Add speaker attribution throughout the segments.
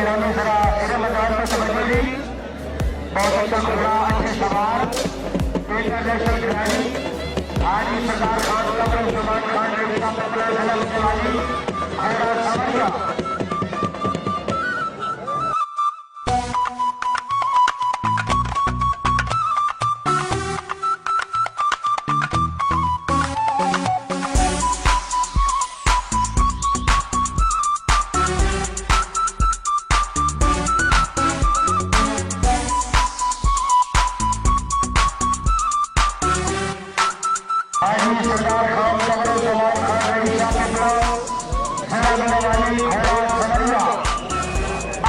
Speaker 1: खिलाड़ी जरा मेरे मैदान में समझ ली। बहुत अच्छा घोड़ा, अच्छे सवार, इंटरनेशनल खिलाड़ी हाजी सरदार खान कमर सलमान खान रेडी का पकड़ा खिलाने वाली घोड़ा सावरिया। सरदार खान कमर सलमान खान रेडी का पकड़ा खिलाने वाली घोड़ा सावरिया।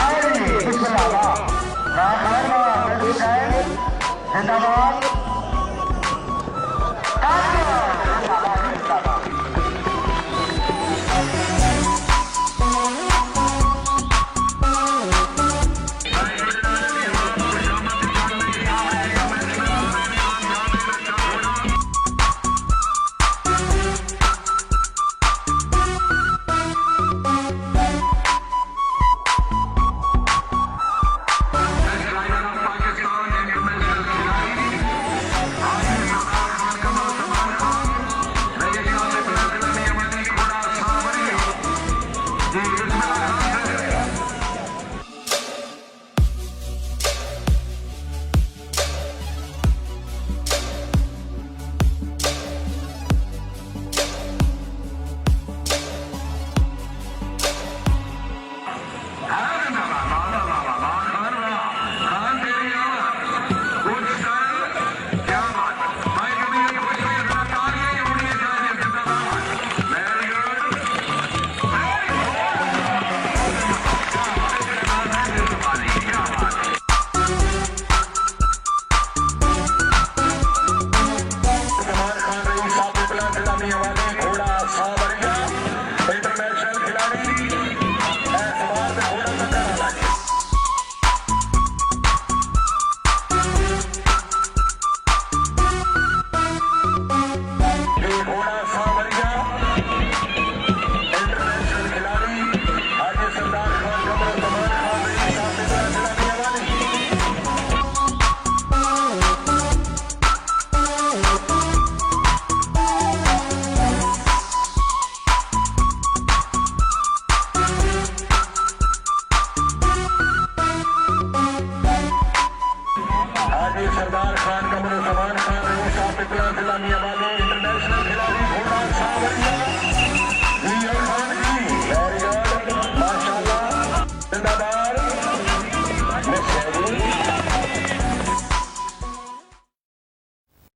Speaker 1: आई बिस्मिल्लाह जिंदाबाद। सरदार खान कमर सलमान खान खिलाने वाले इंटरनेशनल खिलाड़ी घोड़ा सावरिया। माशाल्लाह जिंदाबाद।